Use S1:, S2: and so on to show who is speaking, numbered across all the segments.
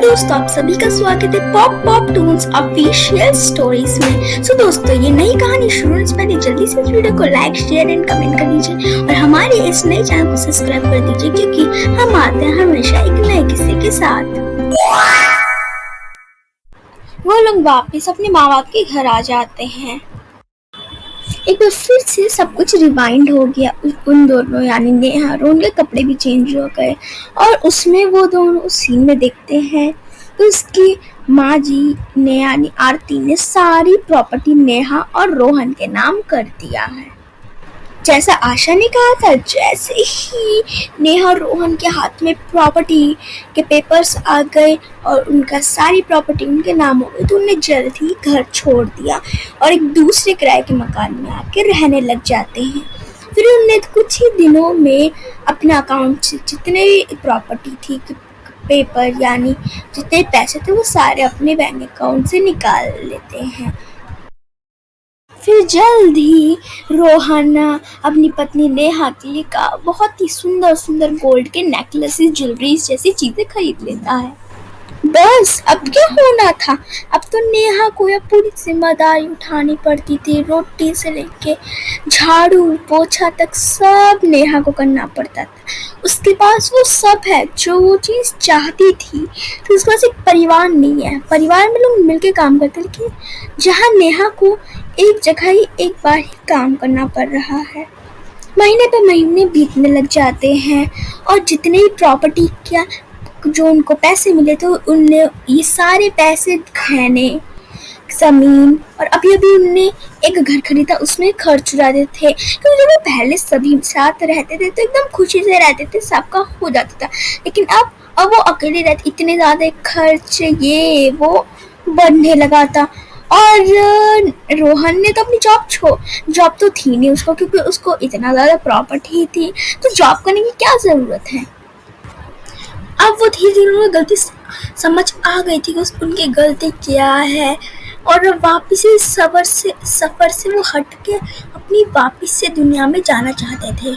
S1: दोस्तों, आप सभी का स्वागत है pop pop Toons official stories में। दोस्तों, ये नई कहानी शुरू होने से पहले जल्दी से इस वीडियो को लाइक, शेयर एंड कमेंट कर दीजिए और हमारे इस नए चैनल को सब्सक्राइब कर दीजिए, क्योंकि हम आते हैं हमेशा एक नए किस्से के साथ। वो लोग वापस अपने माँ बाप के घर आ जाते हैं। एक बार फिर से सब कुछ रिवाइंड हो गया। उन दोनों यानी नेहा और उनके कपड़े भी चेंज हो गए और उसमें वो दोनों उस सीन में देखते हैं तो उसकी माँ जी ने यानी आरती ने सारी प्रॉपर्टी नेहा और रोहन के नाम कर दिया है। जैसा आशा ने कहा था, जैसे ही नेहा और रोहन के हाथ में प्रॉपर्टी के पेपर्स आ गए और उनका सारी प्रॉपर्टी उनके नाम हो गई, तो उन्हें जल्द ही घर छोड़ दिया और एक दूसरे किराए के मकान में आके रहने लग जाते हैं। फिर उन्हें कुछ ही दिनों में अपने अकाउंट से जितने भी प्रॉपर्टी थी, पेपर यानी जितने पैसे थे, वो सारे अपने बैंक अकाउंट से निकाल लेते हैं। फिर जल्द ही रोहन अपनी पत्नी नेहा के लिए का बहुत ही सुंदर सुंदर गोल्ड के नेकलेसेस, ज्वेलरीज जैसी चीजें खरीद लेता है। बस अब क्या होना था, अब तो नेहा को यह पूरी जिम्मेदारी उठानी पड़ती थी। रोटी से लेके झाड़ू पोछा तक सब नेहा को करना पड़ता था। उसके पास वो सब है जो वो चीज़ चाहती थी। तो उसके पास एक परिवार नहीं है, परिवार में लोग मिलके काम करते, लेकिन जहाँ नेहा को एक जगह ही एक बार ही काम करना पड़ रहा है। महीने पे महीने बीतने लग जाते हैं और जितने ही प्रॉपर्टी क्या जो उनको पैसे मिले तो उनने ये सारे पैसे गहने, जमीन और अभी उनने एक घर खरीदा, उसमें खर्च उड़ाते थे। क्योंकि जब वो पहले सभी साथ रहते थे तो एकदम खुशी से रहते थे, सबका हो जाता था। लेकिन अब वो अकेले रहते, इतने ज़्यादा खर्च ये वो बढ़ने लगा था। और रोहन ने तो अपनी जॉब तो थी नहीं उसको, क्योंकि उसको इतना ज़्यादा प्रॉपर्टी थी, तो जॉब करने की क्या ज़रूरत है। अब वो धीरे धीरे उन्हें गलती समझ आ गई थी कि उनकी गलती क्या है, और वापस से सफर से वो हट के अपनी वापस से दुनिया में जाना चाहते थे।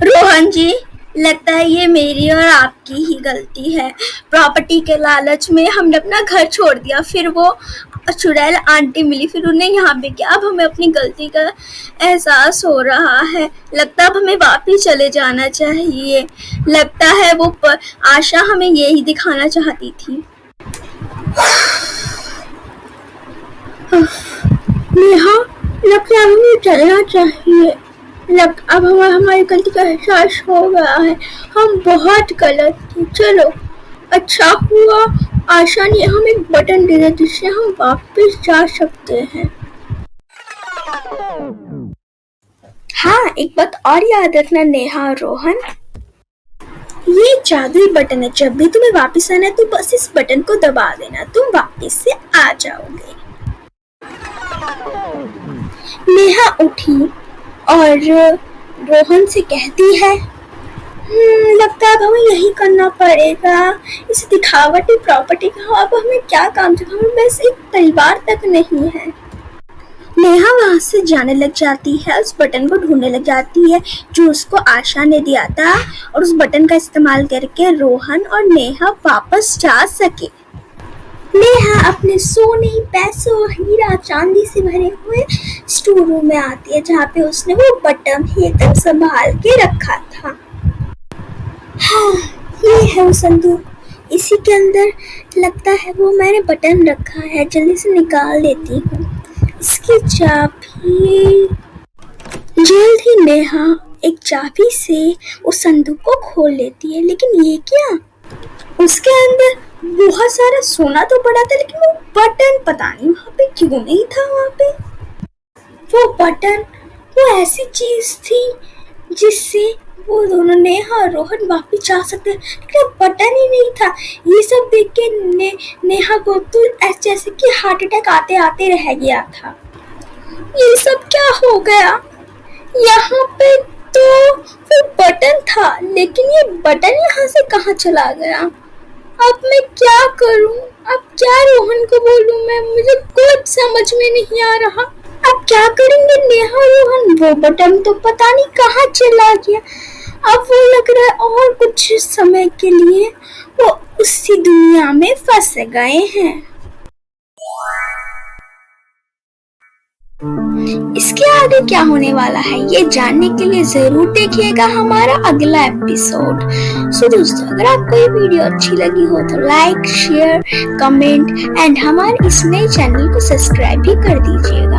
S1: रोहन जी, लगता है ये मेरी और आपकी ही गलती है। प्रॉपर्टी के लालच में हमने अपना घर छोड़ दिया, फिर वो चुड़ैल आंटी मिली, फिर उन्हें यहाँ पे किया। अब हमें अपनी गलती का एहसास हो रहा है। लगता है अब हमें वापस चले जाना चाहिए। लगता है वो आशा हमें यही दिखाना चाहती थी। नेहा, लगता है हमें चलना चाहिए। अब हमारी गलती का एहसास हो गया है, हम बहुत गलत थे। चलो, अच्छा हुआ आशा ने हमें एक बटन दे दिया जिससे हम वापस जा सकते हैं। हाँ, एक बात और याद रखना नेहा और रोहन, ये जादुई बटन है। जब भी तुम्हें वापस आना है तो बस इस बटन को दबा देना, तुम वापस से आ जाओगे। नेहा उठी और रोहन से कहती है, लगता है अब हमें यही करना पड़ेगा। इस दिखावटी प्रॉपर्टी का अब हमें क्या काम था, हमें बस एक परिवार तक नहीं है। नेहा वहां से जाने लग जाती है, उस बटन को ढूंढने लग जाती है जो उसको आशा ने दिया था, और उस बटन का इस्तेमाल करके रोहन और नेहा वापस जा सके। नेहा अपने सोने, पैसों, हीरा चांदी से भरे हुए स्टोर रूम में आती है, जहाँ पे उसने वो बटन ही एकदम संभाल के रखा था। हाँ, ये है वो संदूक, इसी के अंदर लगता है वो मैंने बटन रखा है, जल्दी से निकाल लेती हूँ इसकी चाबी। जल्द ही नेहा एक चाबी से उस संदूक को खोल लेती है, लेकिन ये क्या, उसके अंदर बहुत सारा सोना तो पड़ा था, लेकिन वो बटन पता नहीं वहाँ पे क्यों नहीं था। वहाँ पे वो बटन, वो ऐसी चीज थी जिससे वो दोनों नेहा और रोहन वापस जा सकते हैं, लेकिन बटन ही नहीं था। ये सब देख के नेहा को तो ऐसे जैसे कि हार्ट अटैक आते आते रह गया था। ये सब क्या हो गया, यहाँ पे तो वो बटन था, लेकिन ये बटन यहाँ से कहाँ चला गया। अब मैं क्या करूं, अब क्या रोहन को बोलूं मैं, मुझे कुछ समझ में नहीं आ रहा। अब क्या करेंगे नेहा और रोहन, वो बटन तो पता नहीं कहाँ चला गया। अब वो लग रहा है और कुछ समय के लिए वो उसी दुनिया में फंस गए हैं। इसके आगे क्या होने वाला है ये जानने के लिए जरूर देखिएगा हमारा अगला एपिसोड। सो दोस्तों, अगर आपको ये वीडियो अच्छी लगी हो तो लाइक, शेयर, कमेंट एंड हमारे इस नए चैनल को सब्सक्राइब भी कर दीजिएगा।